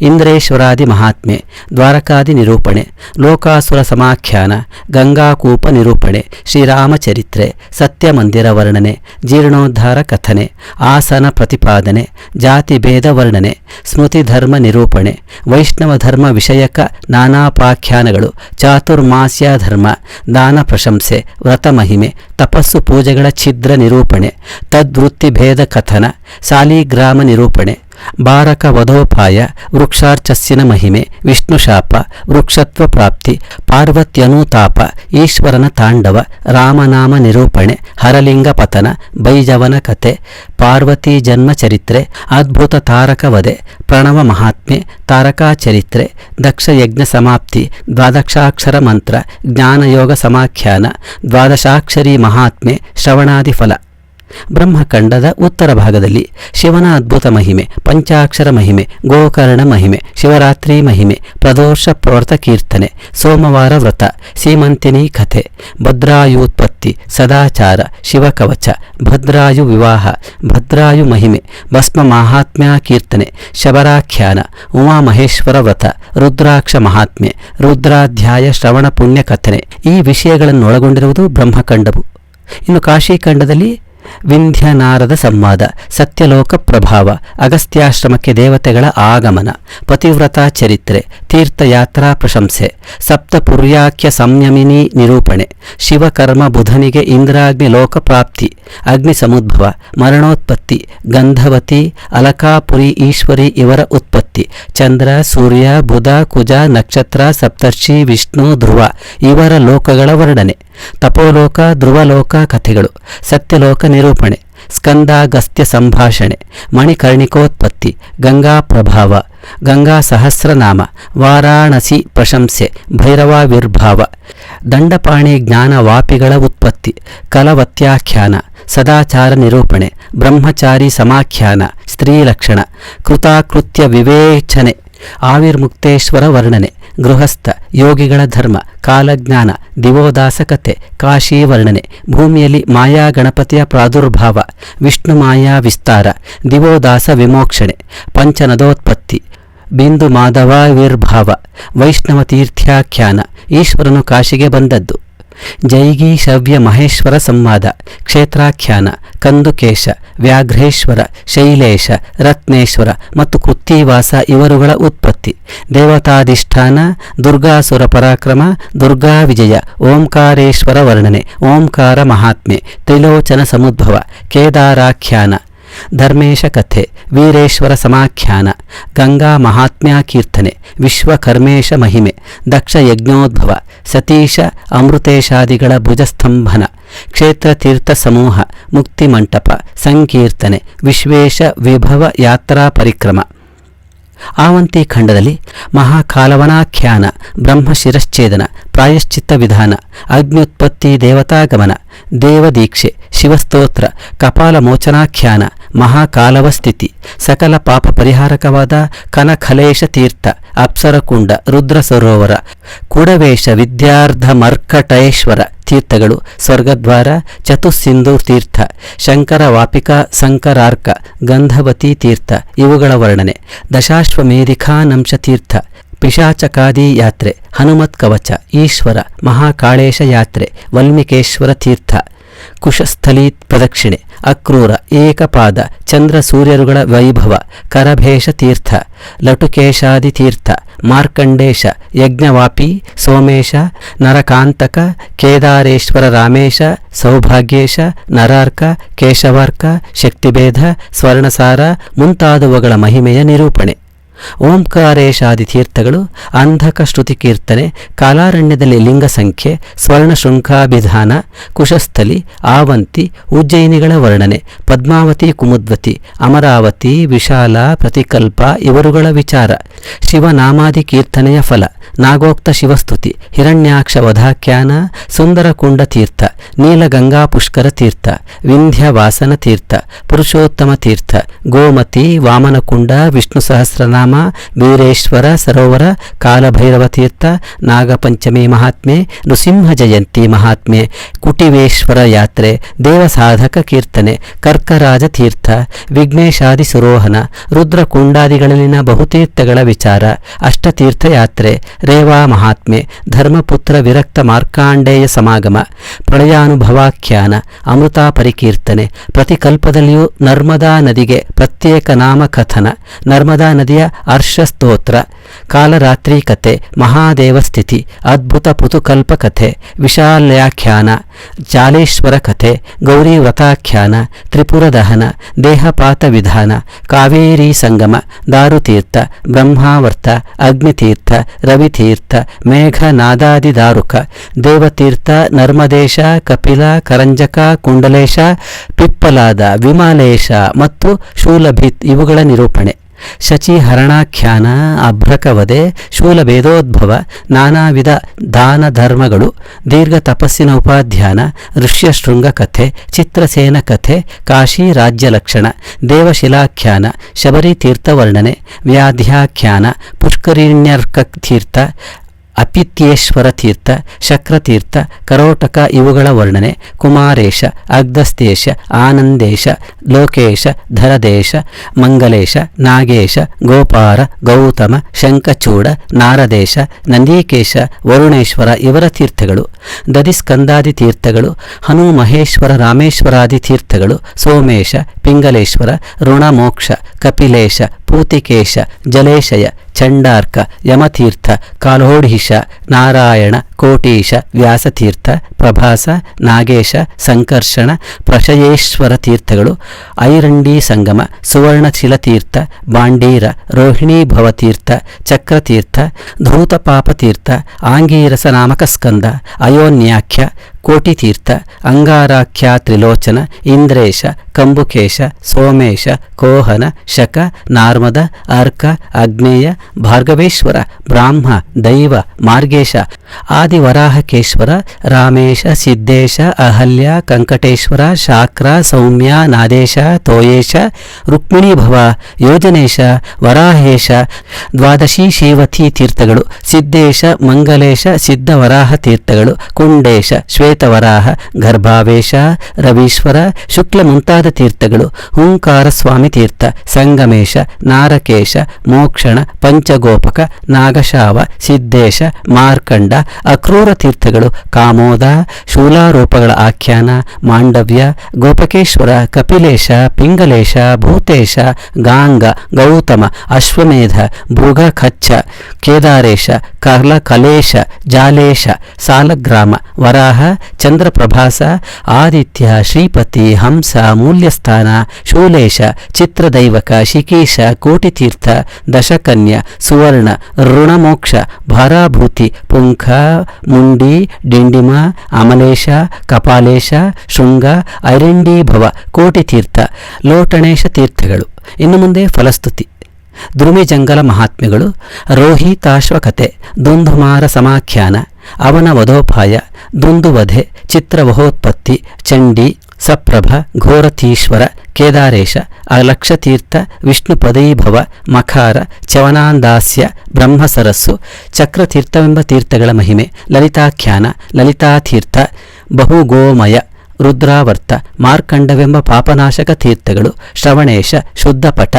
ಇಂದ್ರೇಶ್ವರಾದಿ ಮಹಾತ್ಮೆ, ದ್ವಾರಕಾದಿ ನಿರೂಪಣೆ, ಲೋಕಾಸುರ ಸಮಾಖ್ಯಾನ, ಗಂಗಾಕೂಪ ನಿರೂಪಣೆ, ಶ್ರೀರಾಮಚರಿತ್ರೆ, ಸತ್ಯಮಂದಿರ ವರ್ಣನೆ, ಜೀರ್ಣೋದ್ಧಾರ ಕಥನೆ, ಆಸನ ಪ್ರತಿಪಾದನೆ, ಜಾತಿ ಭೇದ ವರ್ಣನೆ, ಸ್ಮೃತಿ ಧರ್ಮ ನಿರೂಪಣೆ, ವೈಷ್ಣವ ಧರ್ಮ ವಿಷಯಕ ನಾನಾಪಾಖ್ಯಾನಗಳು, ಚಾತುರ್ಮಾಸ್ಯ ಧರ್ಮ, ದಾನ ಪ್ರಶಂಸೆ, ವ್ರತ ಮಹಿಮೆ, ತಪಸ್ಸು ಪೂಜೆಗಳ ಛಿದ್ರ ನಿರೂಪಣೆ, ತದ್ವೃತ್ತಿ ಭೇದ ಕಥನ, ಸಾಲಿಗ್ರಾಮ ನಿರೂಪಣೆ, ಬಾರಕ ವಧೋಪಾಯ, ವೃಕ್ಷಾರ್ಚಸ್ಸಿನ ಮಹಿಮೆ, ವಿಷ್ಣುಶಾಪ, ವೃಕ್ಷತ್ವ ಪ್ರಾಪ್ತಿ, ಪಾರ್ವತ್ಯನುತಾಪ, ಈಶ್ವರನ ತಾಂಡವ, ರಾಮನಾಮ ನಿರೂಪಣೆ, ಹರಲಿಂಗ ಪತನ, ಬೈಜವನ ಕಥೆ, ಪಾರ್ವತಿ ಜನ್ಮ ಚರಿತ್ರೆ, ಅದ್ಭುತ ತಾರಕ ವಧೆ, ಪ್ರಣವ ಮಹಾತ್ಮೆ, ತಾರಕಾ ಚರಿತ್ರೆ, ದಕ್ಷ ಯಜ್ಞ ಸಮಾಪ್ತಿ, ದ್ವಾದಶಾಕ್ಷರ ಮಂತ್ರ, ಜ್ಞಾನಯೋಗ ಸಮಾಖ್ಯಾನ, ದ್ವಾದಶಾಕ್ಷರಿ ಮಹಾತ್ಮೆ, ಶ್ರವಣಾದಿ ಫಲ. ಬ್ರಹ್ಮಖಂಡದ ಉತ್ತರ ಭಾಗದಲ್ಲಿ ಶಿವನ ಅದ್ಭುತ ಮಹಿಮೆ, ಪಂಚಾಕ್ಷರ ಮಹಿಮೆ, ಗೋಕರ್ಣ ಮಹಿಮೆ, ಶಿವರಾತ್ರಿ ಮಹಿಮೆ, ಪ್ರದೋಷ ವ್ರತ ಕೀರ್ತನೆ, ಸೋಮವಾರ ವ್ರತ, ಸೀಮಂತಿನಿ ಕಥೆ, ಭದ್ರಾಯುತ್ಪತ್ತಿ, ಸದಾಚಾರ, ಶಿವಕವಚ, ಭದ್ರಾಯು ವಿವಾಹ, ಭದ್ರಾಯು ಮಹಿಮೆ, ಭಸ್ಮ ಮಹಾತ್ಮ್ಯ ಕೀರ್ತನೆ, ಶಬರಾಖ್ಯಾನ, ಉಮಾಮಹೇಶ್ವರ ವ್ರತ, ರುದ್ರಾಕ್ಷ ಮಹಾತ್ಮೆ, ರುದ್ರಾಧ್ಯಾಯ ಶ್ರವಣ ಪುಣ್ಯ ಕಥನೆ. ಈ ವಿಷಯಗಳನ್ನು ಒಳಗೊಂಡಿರುವುದು ಬ್ರಹ್ಮಖಂಡವು. ಇನ್ನು ಕಾಶಿಖಂಡದಲ್ಲಿ ವಿಂಧ್ಯನಾರದ ಸಂವಾದ, ಸತ್ಯಲೋಕ ಪ್ರಭಾವ, ಅಗಸ್ತ್ಯಾಶ್ರಮಕ್ಕೆ ದೇವತೆಗಳ ಆಗಮನ, ಪತಿವ್ರತ ಚರಿತ್ರೆ, ತೀರ್ಥಯಾತ್ರಾ ಪ್ರಶಂಸೆ, ಸಪ್ತಪುರ್ಯಾಖ್ಯ ಸಂಯಮಿನಿ ನಿರೂಪಣೆ, ಶಿವಕರ್ಮ ಬುಧನಿಗೆ ಇಂದ್ರಾಗ್ನಿ ಲೋಕಪ್ರಾಪ್ತಿ, ಅಗ್ನಿ ಸಮುದ್ಭವ, ಮರಣೋತ್ಪತ್ತಿ, ಗಂಧವತಿ, ಅಲಕಾಪುರಿ ಈಶ್ವರಿ ಇವರ ಉತ್ಪತ್ತಿ, ಚಂದ್ರ, ಸೂರ್ಯ, ಬುಧ, ಕುಜ, ನಕ್ಷತ್ರ, ಸಪ್ತರ್ಷಿ, ವಿಷ್ಣು, ಧ್ರುವ ಇವರ ಲೋಕಗಳ ವರ್ಣನೆ, ತಪೋಲೋಕ, ಧ್ರುವಲೋಕ ಕಥೆಗಳು, ಸತ್ಯಲೋಕ ನಿರೂಪಣೆ, ಸ್ಕಂದಾಗಸ್ತ್ಯ ಸಂಭಾಷಣೆ, ಮಣಿಕರ್ಣಿಕೋತ್ಪತ್ತಿ, ಗಂಗಾ ಪ್ರಭಾವ, ಗಂಗಾ ಸಹಸ್ರನಾಮ, ವಾರಾಣಸಿ ಪ್ರಶಂಸೆ, ಭೈರವಾವಿರ್ಭಾವ, ದಂಡಪಾಣಿ ಜ್ಞಾನ ವಾಪಿಗಳ ಉತ್ಪತ್ತಿ, ಕಲವತ್ಯಾಖ್ಯಾನ, ಸದಾಚಾರ ನಿರೂಪಣೆ, ಬ್ರಹ್ಮಚಾರಿ ಸಮಾಖ್ಯಾನ, ಸ್ತ್ರೀಲಕ್ಷಣ, ಕೃತಾಕೃತ್ಯ ವಿವೇಚನೆ, ಆವಿರ್ಮುಕ್ತೇಶ್ವರ ವರ್ಣನೆ, ಗೃಹಸ್ಥ, ಯೋಗಿಗಳ ಧರ್ಮ, ಕಾಲಜ್ಞಾನ, ದಿವೋದಾಸ ಕಥೆ, ಕಾಶಿ ವರ್ಣನೆ, ಭೂಮಿಯಲ್ಲಿ ಮಾಯಾ ಗಣಪತಿಯ ಪ್ರಾದುರ್ಭಾವ, ವಿಷ್ಣು ಮಾಯಾ ವಿಸ್ತಾರ, ದಿವೋದಾಸ ವಿಮೋಕ್ಷಣೆ, ಪಂಚನದೋತ್ಪತ್ತಿ, ಬಿಂದು ಮಾಧವಾವಿರ್ಭಾವ, ವೈಷ್ಣವ ತೀರ್ಥ್ಯಾಖ್ಯಾನ, ಈಶ್ವರನು ಕಾಶಿಗೆ ಬಂದದ್ದು, ಜೈಗಿ ಶವ್ಯ ಮಹೇಶ್ವರ ಸಂವಾದ, ಕ್ಷೇತ್ರಾಖ್ಯಾನ, ಕಂದುಕೇಶ, ವ್ಯಾಘ್ರೇಶ್ವರ, ಶೈಲೇಶ, ರತ್ನೇಶ್ವರ ಮತ್ತು ಕೃತ್ತಿವಾಸ ಇವರುಗಳ ಉತ್ಪತ್ತಿ, ದೇವತಾಧಿಷ್ಠಾನ, ದುರ್ಗಾಸುರ ಪರಾಕ್ರಮ, ದುರ್ಗಾ ವಿಜಯ, ಓಂಕಾರೇಶ್ವರ ವರ್ಣನೆ, ಓಂಕಾರ ಮಹಾತ್ಮೆ, ತ್ರಿಲೋಚನ ಸಮುದ್ಭವ, ಕೇದಾರಾಖ್ಯಾನ, ಧರ್ಮೇಶ ಕಥೆ, ವೀರೇಶ್ವರ ಸಮಾಖ್ಯಾನ, ಗಂಗಾ ಮಹಾತ್ಮ್ಯ ಕೀರ್ತನೆ, ವಿಶ್ವಕರ್ಮೇಶ ಮಹಿಮೆ, ದಕ್ಷ ಯಜ್ಞೋದ್ಭವ, ಸತೀಶ ಅಮೃತೇಶಾದಿಗಳ ಭುಜಸ್ತಂಭನ, ಕ್ಷೇತ್ರ ತೀರ್ಥ ಸಮೂಹ, ಮುಕ್ತಿ ಮಂಟಪ, ಸಂಕೀರ್ತನೆ, ವಿಶ್ವೇಶ ವಿಭವ ಯಾತ್ರಾ ಪರಿಕ್ರಮ. ಆವಂತಿ ಖಂಡದಲ್ಲಿ ಮಹಾಕಾಲವನಾಖ್ಯಾನ, ಬ್ರಹ್ಮಶಿರಶ್ಛೇದನ, ಪ್ರಾಯಶ್ಚಿತ್ತ ವಿಧಾನ, ಅಗ್ನ್ಯುತ್ಪತ್ತಿ ದೇವತಾಗಮನ, ದೇವದೀಕ್ಷೆ, ಶಿವಸ್ತೋತ್ರ, ಕಪಾಲ ಮೋಚನಾಖ್ಯಾನ, ಮಹಾಕಾಲವಸ್ಥಿತಿ, ಸಕಲ ಪಾಪ ಪರಿಹಾರಕವಾದ ಕನಖಲೇಶ ತೀರ್ಥ, ಅಪ್ಸರಕುಂಡ, ರುದ್ರ ಸರೋವರ, ಕುಡವೇಶ, ವಿದ್ಯಾರ್ಧ ಮರ್ಕಟೇಶ್ವರ ತೀರ್ಥಗಳು, ಸ್ವರ್ಗದ್ವಾರ, ಚತುಸ್ಸಿಂಧೂರ್ ತೀರ್ಥ, ಶಂಕರ ವಾಪಿಕಾ ಸಂಕರಾರ್ಕ, ಗಂಧವತಿ ತೀರ್ಥ ಇವುಗಳ ವರ್ಣನೆ. ದಶಾಶ್ವಮೇಧಿಕಾನಂಶ ತೀರ್ಥ, ಪಿಶಾಚಕಾದಿ ಯಾತ್ರೆ, ಹನುಮತ್ ಕವಚ, ಈಶ್ವರ, ಮಹಾಕಾಳೇಶ ಯಾತ್ರೆ, ವಲ್ಮೀಕೇಶ್ವರ ತೀರ್ಥ, ಕುಶಸ್ಥಲಿ ಪ್ರದಕ್ಷಿಣೆ, ಅಕ್ರೂರ, ಏಕಪಾದ, ಚಂದ್ರ ಸೂರ್ಯರುಗಳ ವೈಭವ, ಕರಭೇಷ ತೀರ್ಥ, ಲಟುಕೇಶಾದಿ ತೀರ್ಥ, ಮಾರ್ಕಂಡೇಶ, ಯಜ್ಞವಾಪಿ, ಸೋಮೇಶ, ನರಕಾಂತಕ, ಕೇದಾರೇಶ್ವರ ರಾಮೇಶ, ಸೌಭಾಗ್ಯೇಶ, ನರಾರ್ಕ, ಕೇಶವಾರ್ಕ, ಶಕ್ತಿಭೇದ, ಸ್ವರ್ಣಸಾರ ಮುಂತಾದವುಗಳ ಮಹಿಮೆಯ ನಿರೂಪಣೆ. ಓಂಕಾರೇಶಾದಿ ತೀರ್ಥಗಳು, ಅಂಧಕ ಶ್ರುತಿ ಕೀರ್ತನೆ, ಕಾಲಾರಣ್ಯದಲ್ಲಿ ಲಿಂಗ ಸಂಖ್ಯೆ, ಸ್ವರ್ಣ ಶೃಂಖಾಭಿಧಾನ, ಕುಶಸ್ಥಲಿ, ಆವಂತಿ, ಉಜ್ಜಯಿನಿಗಳ ವರ್ಣನೆ, ಪದ್ಮಾವತಿ, ಕುಮುದ್ವತಿ, ಅಮರಾವತಿ, ವಿಶಾಲ, ಪ್ರತಿಕಲ್ಪ ಇವರುಗಳ ವಿಚಾರ. ಶಿವನಾಮಾದಿ ಕೀರ್ತನೆಯ ಫಲ, ನಾಗೋಕ್ತ ಶಿವಸ್ತುತಿ, ಹಿರಣ್ಯಾಕ್ಷ ವಧಾಖ್ಯಾನ, ಸುಂದರಕುಂಡ ತೀರ್ಥ, ನೀಲಗಂಗಾ ಪುಷ್ಕರ ತೀರ್ಥ, ವಿಂಧ್ಯ ವಾಸನ ತೀರ್ಥ, ಪುರುಷೋತ್ತಮ ತೀರ್ಥ, ಗೋಮತಿ, ವಾಮನಕುಂಡ, ವಿಷ್ಣು ಸಹಸ್ರನಾಮ, ವೀರೇಶ್ವರ ಸರೋವರ, ಕಾಲಭೈರವ ತೀರ್ಥ, ನಾಗಪಂಚಮಿ ಮಹಾತ್ಮೆ, ನೃಸಿಂಹ ಜಯಂತಿ ಮಹಾತ್ಮೆ, ಕುಟಿವೇಶ್ವರ ಯಾತ್ರೆ, ದೇವಸಾಧಕ ಕೀರ್ತನೆ, ಕರ್ಕರಾಜ ತೀರ್ಥ, ವಿಘ್ನೇಶಾದಿ ಸುರೋಹನ, ರುದ್ರಕುಂಡಾದಿಗಳಲ್ಲಿನ ಬಹುತೀರ್ಥಗಳ ವಿಚಾರ, ಅಷ್ಟತೀರ್ಥ ಯಾತ್ರೆ, ರೇವಾ ಮಹಾತ್ಮೆ, ಧರ್ಮಪುತ್ರ ವಿರಕ್ತ ಮಾರ್ಕಾಂಡೇಯ ಸಮಾಗಮ, ಪ್ರಳಯಾನುಭವಾಖ್ಯಾನ, ಅಮೃತಾ ಪರಿಕೀರ್ತನೆ, ಪ್ರತಿಕಲ್ಪದಲ್ಲಿಯೂ ನರ್ಮದಾ ನದಿಗೆ ಪ್ರತ್ಯೇಕ ನಾಮ ಕಥನ, ನರ್ಮದಾ ನದಿಯ ಅರ್ಷಸ್ತೋತ್ರ, ಕಾಲರಾತ್ರಿ ಕಥೆ, ಮಹಾದೇವ ಸ್ಥಿತಿ, ಅದ್ಭುತ ಪುತುಕಲ್ಪ ಕಥೆ, ವಿಶಾಲ್ಯಾಖ್ಯಾನ, ಜಾಲೇಶ್ವರ ಕಥೆ, ಗೌರಿ ವ್ರತಾಖ್ಯಾನ, ತ್ರಿಪುರ ದಹನ, ದೇಹಪಾತ ವಿಧಾನ, ಕಾವೇರಿ ಸಂಗಮ, ದಾರುತೀರ್ಥ, ಬ್ರಹ್ಮಾವರ್ತ, ಅಗ್ನಿತೀರ್ಥ, ರವಿತೀರ್ಥ, ಮೇಘನಾದಾದಿ ದಾರುಕ, ದೇವತೀರ್ಥ, ನರ್ಮದೇಶ, ಕಪಿಲ, ಕರಂಜಕ, ಕುಂಡಲೇಶ, ಪಿಪ್ಪಲಾದ, ವಿಮಾಲೇಶ ಮತ್ತು ಶೂಲಭಿತ್ ಇವುಗಳ ನಿರೂಪಣೆ. ಶಚಿಹರಣಾಖ್ಯಾನ, ಅಭ್ರಕವಧೆ, ಶೂಲಭೇದೋದ್ಭವ, ನಾನಾ ವಿಧ ದಾನ ಧರ್ಮಗಳು, ದೀರ್ಘ ತಪಸ್ಸಿನ ಉಪಾಧ್ಯಾನ, ಋಷ್ಯಶೃಂಗ ಕಥೆ, ಚಿತ್ರಸೇನ ಕಥೆ, ಕಾಶಿ ರಾಜ್ಯ ಲಕ್ಷಣ, ದೇವಶಿಲಾಖ್ಯಾನ, ಶಬರಿ ತೀರ್ಥ ವರ್ಣನೆ, ವ್ಯಾಧ್ಯಾಖ್ಯಾನ, ಪುಷ್ಕರಿಣ್ಯರ್ಕ ತೀರ್ಥ, ಅಪಿತ್ಯೇಶ್ವರ ತೀರ್ಥ, ಶಕ್ರತೀರ್ಥ, ಕರೋಟಕ ಇವುಗಳ ವರ್ಣನೆ, ಕುಮಾರೇಶ, ಅಗ್ಧಸ್ತೇಶ, ಆನಂದೇಶ, ಲೋಕೇಶ, ಧರದೇಶ, ಮಂಗಲೇಶ, ನಾಗೇಶ, ಗೋಪಾರ, ಗೌತಮ, ಶಂಖಚೂಡ, ನಾರದೇಶ, ನಂದೀಕೇಶ, ವರುಣೇಶ್ವರ ಇವರ ತೀರ್ಥಗಳು. ದಧಿಸ್ಕಂದಾದಿ ತೀರ್ಥಗಳು, ಹನು ಮಹೇಶ್ವರ ರಾಮೇಶ್ವರಾದಿ ತೀರ್ಥಗಳು, ಸೋಮೇಶ, ಪಿಂಗಲೇಶ್ವರ, ಋಣಮೋಕ್ಷ, ಕಪಿಲೇಶ, ಪೂತಿಕೇಶ, ಜಲೇಶಯ, ಚಂಡಾರ್ಕ, ಯಮತೀರ್ಥ, ಕಾಲೋಢೀಶ, ನಾರಾಯಣ, ಕೋಟೀಶ, ವ್ಯಾಸತೀರ್ಥ, ಪ್ರಭಾಸ, ನಾಗೇಶ, ಸಂಕರ್ಷಣ, ಪ್ರಶಯೇಶ್ವರ ತೀರ್ಥಗಳು, ಐರಂಡಿ ಸಂಗಮ, ಸುವರ್ಣಶಿಲತೀರ್ಥ, ಬಾಂಡೀರ, ರೋಹಿಣೀಭವತೀರ್ಥ, ಚಕ್ರತೀರ್ಥ, ಧೂತಪಾಪತೀರ್ಥ, ಆಂಗೀರಸ ನಾಮಕ ಸ್ಕಂದ, ಅಯೋನ್ಯಾಖ್ಯ, ಕೋಟಿತೀರ್ಥ, ಅಂಗಾರಾಖ್ಯ ತ್ರಿಲೋಚನ, ಇಂದ್ರೇಶ, ಕಂಬುಕೇಶ, ಸೋಮೇಶ, ಕೋಹನ, ಶಕ, ನಾರ್ಮದ, ಅರ್ಕ, ಅಗ್ನೇಯ, ಭಾರ್ಗವೇಶ್ವರ, ಬ್ರಾಹ್ಮ, ದೈವ, ಮಾರ್ಗೇಶ, ಆದಿವರಾಹಕೇಶ್ವರ, ರಾಮೇಶ, ಸಿದ್ದೇಶ, ಅಹಲ್ಯ, ಕಂಕಟೇಶ್ವರ, ಶಾಕ್ರ, ಸೌಮ್ಯ, ನಾದೇಶ, ತೋಯೇಶ, ರುಕ್ಮಿಣೀಭವ, ಯೋಜನೇಶ, ವರಾಹೇಶ, ದ್ವಾದಶಿ ಶೀವತಿ ತೀರ್ಥಗಳು, ಸಿದ್ದೇಶ, ಮಂಗಲೇಶ, ಸಿದ್ಧವರಾಹ ತೀರ್ಥಗಳು, ಕುಂಡೇಶ, ಶ್ವೇತವರಾಹ, ಗರ್ಭಾವೇಶ, ರವೀಶ್ವರ, ಶುಕ್ಲ ಮುಂತಾದ ತೀರ್ಥಗಳು, ಹುಂಕಾರ ಸ್ವಾಮಿ ತೀರ್ಥ, ಸಂಗಮೇಶ, ನಾರಕೇಶ, ಮೋಕ್ಷಣ, ಪಂಚಗೋಪಕ, ನಾಗಶಾವ, ಸಿದ್ದೇಶ, ಮಾರ್ಕಂಡ, ಅಕ್ರೂರ ತೀರ್ಥಗಳು, ಕಾಮೋದ, ಶೂಲಾರೋಪಗಳ ಆಖ್ಯಾನ, ಮಾಂಡವ್ಯ, ಗೋಪಕೇಶ್ವರ, ಕಪಿಲೇಶ, ಪಿಂಗಲೇಶ, ಭೂತೇಶ, ಗಾಂಗ, ಗೌತಮ, ಅಶ್ವಮೇಧ, ಭೃಗ, ಖಚ್ಚ, ಕೇದಾರೇಶ, ಕಲೇಶ, ಜಾಲೇಶ, ಸಾಲಗ್ರಾಮ, ವರಾಹ, ಚಂದ್ರಪ್ರಭಾಸ, ಆದಿತ್ಯ, ಶ್ರೀಪತಿ, ಹಂಸ, ಮೂಲ್ಯಸ್ಥಾನ, ಶೂಲೇಶ, ಚಿತ್ರದೈವಕ, ಶಿಕೀಶ, ಕೋಟಿತೀರ್ಥ, ದಶಕನ್ಯ, ಸುವರ್ಣ, ಋಣಮೋಕ್ಷ, ಭಾರಾಭೂತಿ, ಪುಂಖ, ಮುಂಡಿ, ಡಿಂಡಿಮ, ಅಮಲೇಶ, ಕಪಾಲೇಶ, ಶೃಂಗ, ಐರಂಡೀಭವ, ಕೋಟಿತೀರ್ಥ, ಲೋಟಣೇಶ ತೀರ್ಥಗಳು. ಇನ್ನು ಮುಂದೆ ಫಲಸ್ತುತಿ. ದ್ರುಮಿಜಂಗಲ ಮಹಾತ್ಮೆಗಳು, ರೋಹಿತಾಶ್ವಕತೆ, ದುಂದುಮಾರ ಸಮಾಖ್ಯಾನ, ಅವನ ವಧೋಪಾಯ, ದುಂದುವಧೆ, ಚಿತ್ರವಹೋತ್ಪತ್ತಿ, ಚಂಡಿ, ಸಪ್ರಭ, ಘೋರತೀಶ್ವರ, ಕೇದಾರೇಶ, ಅಲಕ್ಷತೀರ್ಥ, ವಿಷ್ಣುಪದೈಭವ, ಮಖಾರ, ಚವನಾಂದಾಸ್ಯ, ಬ್ರಹ್ಮಸರಸ್ಸು, ಚಕ್ರತೀರ್ಥವೆಂಬ ತೀರ್ಥಗಳ ಮಹಿಮೆ, ಲಲಿತಾಖ್ಯಾನ, ಲಲಿತಾತೀರ್ಥ, ಬಹುಗೋಮಯ, ರುದ್ರಾವರ್ತ, ಮಾರ್ಕಂಡವೆಂಬ ಪಾಪನಾಶಕ ತೀರ್ಥಗಳು, ಶ್ರವಣೇಶ, ಶುದ್ಧಪಟ,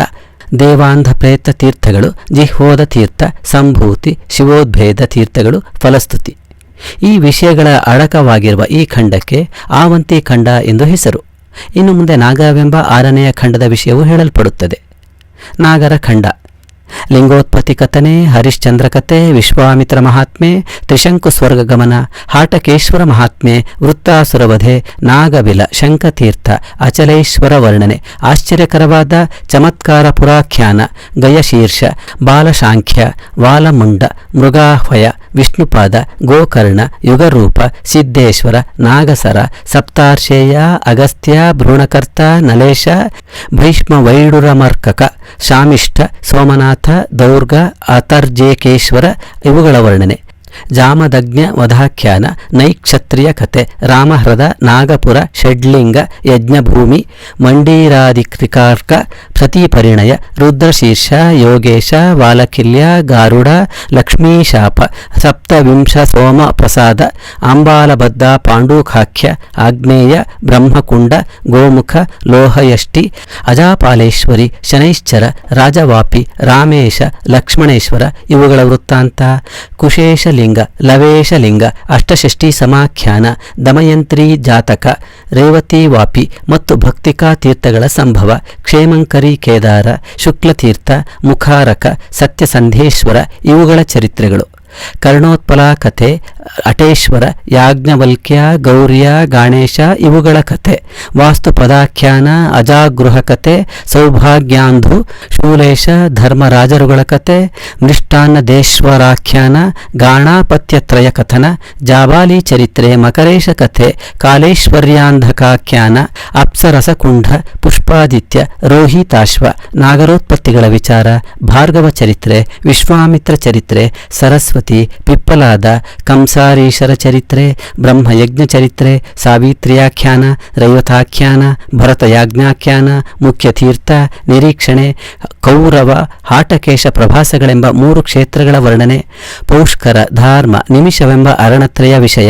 ದೇವಾಂಧ ಪ್ರೇತ ತೀರ್ಥಗಳು, ಜಿಹ್ವೋದ ತೀರ್ಥ, ಸಂಭೂತಿ, ಶಿವೋದ್ಭೇದ ತೀರ್ಥಗಳು, ಫಲಸ್ತುತಿ. ಈ ವಿಷಯಗಳ ಅಡಕವಾಗಿರುವ ಈ ಖಂಡಕ್ಕೆ ಆವಂತಿ ಖಂಡ ಎಂದು ಹೆಸರು. ಇನ್ನು ಮುಂದೆ ನಾಗವೆಂಬ 6ನೆಯ ಖಂಡದ ವಿಷಯವು ಹೇಳಲ್ಪಡುತ್ತದೆ. ನಾಗರ ಖಂಡ. ಲಿಂಗೋತ್ಪತ್ತಿ ಕಥನೆ, ಹರಿಶ್ಚಂದ್ರ ಕಥೆ, ವಿಶ್ವಾಮಿತ್ರ ಮಹಾತ್ಮೆ, ತ್ರಿಶಂಕು ಸ್ವರ್ಗಗಮನ, ಹಾಟಕೇಶ್ವರ ಮಹಾತ್ಮೆ, ವೃತ್ತಾಸುರವಧೆ, ನಾಗವಿಲ, ಶಂಖತೀರ್ಥ, ಅಚಲೇಶ್ವರ ವರ್ಣನೆ, ಆಶ್ಚರ್ಯಕರವಾದ ಚಮತ್ಕಾರ ಪುರಾಖ್ಯಾನ, ಗಯಶೀರ್ಷ, ಬಾಲಶಾಂಖ್ಯ, ವಾಲಮುಂಡ, ಮೃಗಾಹ್ವಯ, ವಿಷ್ಣುಪಾದ, ಗೋಕರ್ಣ, ಯುಗರೂಪ, ಸಿದ್ದೇಶ್ವರ, ನಾಗಸರ, ಸಪ್ತಾರ್ಷೇಯ, ಅಗಸ್ತ್ಯ, ಭ್ರೂಣಕರ್ತ, ನಲೇಶ, ಭೀಷ್ಮ ವೈಡೂರಮರ್ಕಕ, ಶಾಮಿಷ್ಠ, ಸೋಮನಾಥ, ದೌರ್ಗ, ಅತರ್ಜೇಕೇಶ್ವರ ಇವುಗಳ ವರ್ಣನೆ, ಜಾಮದಗ್ನ ವಧಾಖ್ಯಾನ, ನೈಕ್ಷತ್ರಿಯ ಕಥೆ, ರಾಮಹೃದ, ನಾಗಪುರ, ಷಡ್ಲಿಂಗ, ಯಜ್ಞಭೂಮಿ, ಮಂಡೀರಾದಿಕ್ರಿಕಾರ್ಕ, ಸತೀಪರಿಣಯ, ರುದ್ರಶೀರ್ಷ, ಯೋಗೇಶ, ವಾಲಕಿಲ್ಯ, ಗಾರುಡ, ಲಕ್ಷ್ಮೀಶಾಪ, ಸಪ್ತವಿಂಶ ಸೋಮ ಪ್ರಸಾದ, ಅಂಬಾಲಬದ್ಧ, ಪಾಂಡೂಖಾಖ್ಯ, ಆಗ್ನೇಯ, ಬ್ರಹ್ಮಕುಂಡ, ಗೋಮುಖ, ಲೋಹಯಷ್ಟಿ, ಅಜಾಪಾಲೇಶ್ವರಿ, ಶನೈಶ್ಚರ, ರಾಜವಾಪಿ, ರಾಮೇಶ, ಲಕ್ಷ್ಮಣೇಶ್ವರ ಇವುಗಳ ವೃತ್ತಾಂತ, ಕುಶೇಶಲಿಂಗ, ಲವೇಶಲಿಂಗ, ಅಷ್ಟಷಷ್ಠಿ ಸಮಾಖ್ಯಾನ, ದಮಯಂತ್ರಿ ಜಾತಕ, ರೇವತಿ ವಾಪಿ ಮತ್ತು ಭಕ್ತಿಕಾ ತೀರ್ಥಗಳ ಸಂಭವ, ಕ್ಷೇಮಂಕರಿ ಕೇದಾರ, ಶುಕ್ಲತೀರ್ಥ, ಮುಖಾರಕ, ಸತ್ಯಸಂಧೇಶ್ವರ ಇವುಗಳ ಚರಿತ್ರೆಗಳು, ಕರ್ಣೋತ್ಪಲ ಕಥೆ, ಅಟೇಶ್ವರ, ಯಾಜ್ಞವಲ್ಕ್ಯ, ಗೌರ್ಯ, ಗಾಣೇಶ ಇವುಗಳ ಕಥೆ, ವಾಸ್ತು ಪದಾಖ್ಯಾನ, ಅಜಾಗೃಹ ಕಥೆ, ಸೌಭಾಗ್ಯಾಂಧು, ಶೂಲೇಶ, ಧರ್ಮರಾಜರುಗಳ ಕಥೆ, ಮೃಷ್ಟಾನ್ನದೇಶ್ವರಾಖ್ಯಾನ, ಗಾಣಾಪತ್ಯತ್ರಯ ಕಥನ, ಜಾಬಾಲಿ ಚರಿತ್ರೆ, ಮಕರೇಶ ಕಥೆ, ಕಾಲೇಶ್ವರ್ಯಾಂಧಕಾಖ್ಯಾನ, ಅಪ್ಸರಸಕುಂಡ, ಪುಷ್ಪಾದಿತ್ಯ, ರೋಹಿತಾಶ್ವ, ನಾಗರೋತ್ಪತ್ತಿಗಳ ವಿಚಾರ, ಭಾರ್ಗವ ಚರಿತ್ರೆ, ವಿಶ್ವಾಮಿತ್ರ ಚರಿತ್ರೆ, ಸರಸ್ವತಿ, ಪಿಪ್ಪಲಾದ, ಕಂಸಾರೀಶರ ಚರಿತ್ರೆ, ಬ್ರಹ್ಮಯಜ್ಞ ಚರಿತ್ರೆ, ಸಾವಿತ್ರಿಯಾಖ್ಯಾನ, ರೈವತಾಖ್ಯಾನ, ಭರತಯಾಜ್ಞಾಖ್ಯಾನ, ಮುಖ್ಯತೀರ್ಥ, ನಿರೀಕ್ಷಣೆ, ಕೌರವ, ಹಾಟಕೇಶ ಪ್ರಭಾಸಗಳೆಂಬ 3 ಕ್ಷೇತ್ರಗಳ ವರ್ಣನೆ, ಪೌಷ್ಕರ, ಧಾರ್ಮ, ನಿಮಿಷವೆಂಬ ಅರಣತ್ರಯ ವಿಷಯ,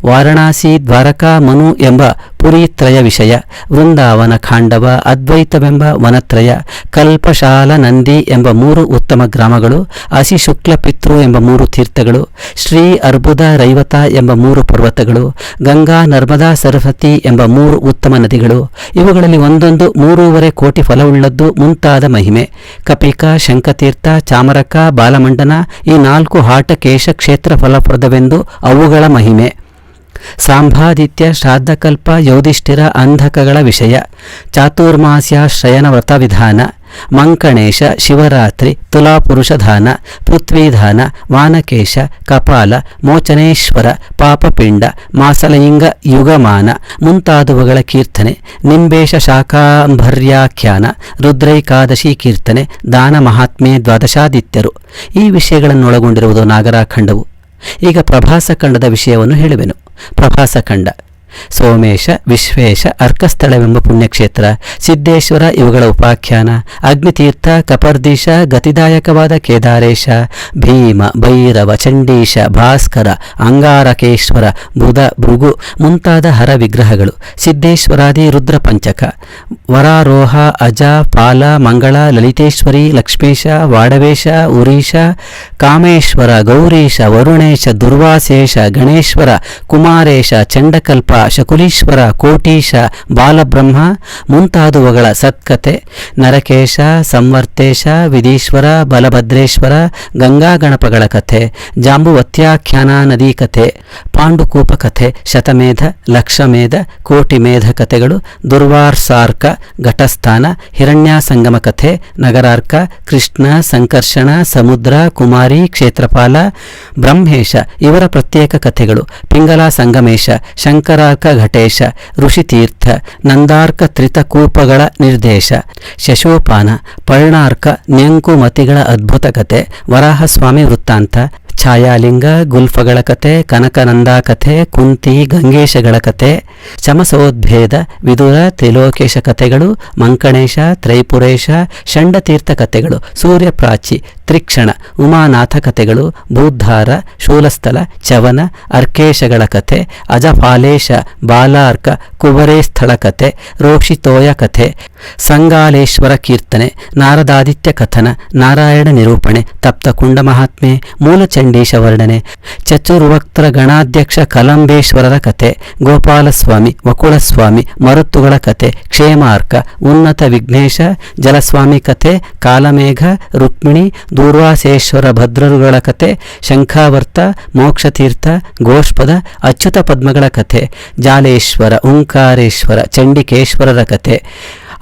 ವಾರಣಾಸಿ, ದ್ವಾರಕಾ, ಮನು ಎಂಬ ಪುರಿತ್ರಯ ವಿಷಯ, ವೃಂದಾವನ ಖಾಂಡವ, ಅದ್ವೈತವೆಂಬ ವನತ್ರಯ, ಕಲ್ಪಶಾಲ, ನಂದಿ ಎಂಬ 3 ಉತ್ತಮ ಗ್ರಾಮಗಳು, ಅಸಿಶುಕ್ಲ ಪಿತೃ ಎಂಬ 3 ತೀರ್ಥಗಳು, ಶ್ರೀ ಅರ್ಬುದ, ರೈವತ ಎಂಬ 3 ಪರ್ವತಗಳು, ಗಂಗಾ, ನರ್ಮದಾ, ಸರಸ್ವತಿ ಎಂಬ 3 ಉತ್ತಮ ನದಿಗಳು, ಇವುಗಳಲ್ಲಿ ಒಂದೊಂದು 3.5 ಕೋಟಿ ಫಲವುಳ್ಳದ್ದು ಮುಂತಾದ ಮಹಿಮೆ, ಕಪಿಕ, ಶಂಖತೀರ್ಥ, ಚಾಮರಕ, ಬಾಲಮಂಡನ ಈ 4 ಹಾಟಕೇಶ ಕ್ಷೇತ್ರ ಫಲಪ್ರದವೆಂದು ಅವುಗಳ ಮಹಿಮೆ, ಸಾಂಭಾದಿತ್ಯ, ಶ್ರಾದ್ದಕಲ್ಪ, ಯೋಧಿಷ್ಠಿರ, ಅಂಧಕಗಳ ವಿಷಯ, ಚಾತುರ್ಮಾಸ್ಯಾಶ್ರಯನ ವ್ರತವಿಧಾನ, ಮಂಕಣೇಶ, ಶಿವರಾತ್ರಿ, ತುಲಾಪುರುಷಧಾನ, ಪೃಥ್ವೀಧಾನ, ವಾನಕೇಶ, ಕಪಾಲ, ಮೋಚನೇಶ್ವರ, ಪಾಪಪಿಂಡ, ಮಾಸಲಲಿಂಗ, ಯುಗಮಾನ ಮುಂತಾದವುಗಳ ಕೀರ್ತನೆ, ನಿಂಬೇಶ ಶಾಕಾಂಭರ್ಯಾಖ್ಯಾನ, ರುದ್ರೈಕಾದಶಿ ಕೀರ್ತನೆ, ದಾನ ಮಹಾತ್ಮೆ, ದ್ವಾದಶಾದಿತ್ಯರು ಈ ವಿಷಯಗಳನ್ನೊಳಗೊಂಡಿರುವುದು ನಾಗರಾಖಂಡವು. ಈಗ ಪ್ರಭಾಸಖಂಡದ ವಿಷಯವನ್ನು ಹೇಳುವೆನು. ಪ್ರಭಾಸಖಂಡ. ಸೋಮೇಶ, ವಿಶ್ವೇಶ, ಅರ್ಕಸ್ಥಳವೆಂಬ ಪುಣ್ಯಕ್ಷೇತ್ರ, ಸಿದ್ದೇಶ್ವರ ಇವುಗಳ ಉಪಾಖ್ಯಾನ, ಅಗ್ನಿತೀರ್ಥ, ಕಪರ್ದೀಶ, ಗತಿದಾಯಕವಾದ ಕೇದಾರೇಶ, ಭೀಮ, ಭೈರವ, ಚಂಡೀಶ, ಭಾಸ್ಕರ, ಅಂಗಾರಕೇಶ್ವರ, ಬುಧ, ಭೃಗು ಮುಂತಾದ ಹರ ವಿಗ್ರಹಗಳು, ಸಿದ್ದೇಶ್ವರಾದಿ ರುದ್ರ ಪಂಚಕ, ವರಾರೋಹ, ಅಜ, ಪಾಲ, ಮಂಗಳ, ಲಲಿತೇಶ್ವರಿ, ಲಕ್ಷ್ಮೇಶ, ವಾಡವೇಶ, ಉರೀಶ, ಕಾಮೇಶ್ವರ, ಗೌರೀಶ, ವರುಣೇಶ, ದುರ್ವಾಸೇಶ, ಗಣೇಶ್ವರ, ಕುಮಾರೇಶ, ಚಂಡಕಲ್ಪ, ಶಕುಲೀಶ್ವರ, ಕೋಟೀಶ, ಬಾಲಬ್ರಹ್ಮ ಮುಂತಾದವುಗಳ ಸತ್ಕತೆ, ನರಕೇಶ, ಸಂವರ್ತೇಶ, ವಿಧೀಶ್ವರ, ಬಲಭದ್ರೇಶ್ವರ, ಗಂಗಾ ಗಣಪಗಳ ಕಥೆ, ಜಾಂಬುವತ್ಯಾಖ್ಯಾನ ನದಿ ಕಥೆ, ಪಾಂಡುಕೂಪ ಕಥೆ, ಶತಮೇಧ, ಲಕ್ಷಮೇಧ, ಕೋಟಿಮೇಧ ಕಥೆಗಳು, ದುರ್ವಾರ್ಸಾರ್ಕ, ಘಟಸ್ಥಾನ, ಹಿರಣ್ಯಾಸಂಗಮ ಕಥೆ, ನಗರಾರ್ಕ, ಕೃಷ್ಣ, ಸಂಕರ್ಷಣ, ಸಮುದ್ರ, ಕುಮಾರಿ, ಕ್ಷೇತ್ರಪಾಲ, ಬ್ರಹ್ಮೇಶ ಇವರ ಪ್ರತ್ಯೇಕ ಕಥೆಗಳು, ಪಿಂಗಲ ಸಂಗಮೇಶ, ಶಂಕರಾರ್ಕ ಘಟೇಶ, ಋಷಿತೀರ್ಥ, ನಂದಾರ್ಕ ತ್ರಿತಕೂಪಗಳ ನಿರ್ದೇಶ, ಶಶೋಪಾನ, ಪರ್ಣಾರ್ಕ, ನ್ಯಂಕುಮತಿಗಳ ಅದ್ಭುತ ಕಥೆ, ವರಾಹಸ್ವಾಮಿ ವೃತ್ತಾಂತ, ಛಾಯಾಲಿಂಗ, ಗುಲ್ಫಗಳ ಕತೆ, ಕನಕನಂದ ಕಥೆ, ಕುಂತಿ, ಗಂಗೇಶಗಳ ಕತೆ, ಚಮಸೋದ್ಭೇದ, ವಿದುರ, ತ್ರಿಲೋಕೇಶ ಕಥೆಗಳು, ಮಂಕಣೇಶ, ತ್ರೈಪುರೇಶ, ಷಂಡತೀರ್ಥ ಕಥೆಗಳು, ಸೂರ್ಯಪ್ರಾಚಿ, ತ್ರಿಕ್ಷಣ, ಉಮಾನಾಥ ಕಥೆಗಳು, ಬೂದ್ಧಾರ, ಶೂಲಸ್ಥಲ, ಚವನ, ಅರ್ಕೇಶಗಳ ಕಥೆ, ಅಜಫಾಲೇಶ, ಬಾಲಾರ್ಕ, ಕುಬರೇಸ್ಥಳ ಕಥೆ, ರೋಷಿತೋಯ ಕಥೆ, ಸಂಗಾಲೇಶ್ವರ ಕೀರ್ತನೆ, ನಾರದಾದಿತ್ಯ ಕಥನ, ನಾರಾಯಣ ನಿರೂಪಣೆ, ತಪ್ತಕುಂಡ ಮಹಾತ್ಮೆ, ಮೂಲಚಂಡೀಶ ವರ್ಣನೆ, ಚತುರ್ವಕ್ತ್ರ ಗಣಾಧ್ಯಕ್ಷ ಕಲಂಬೇಶ್ವರರ ಕಥೆ, ಗೋಪಾಲಸ್ವಾಮಿ, ವಕುಳಸ್ವಾಮಿ, ಮರುತ್ತುಗಳ ಕಥೆ, ಕ್ಷೇಮಾರ್ಕ, ಉನ್ನತ ವಿಘ್ನೇಶ, ಜಲಸ್ವಾಮಿ ಕಥೆ, ಕಾಲಮೇಘ, ರುಕ್ಮಿಣಿ, ದೂರ್ವಾಸೇಶ್ವರ ಭದ್ರರುಗಳ ಕಥೆ, ಶಂಖಾವರ್ತ, ಮೋಕ್ಷತೀರ್ಥ, ಗೋಷ್ಪದ, ಅಚ್ಯುತ ಪದ್ಮಗಳ ಕಥೆ, ಜಾಲೇಶ್ವರ, ಓಂಕಾರೇಶ್ವರ, ಚಂಡಿಕೇಶ್ವರರ ಕಥೆ,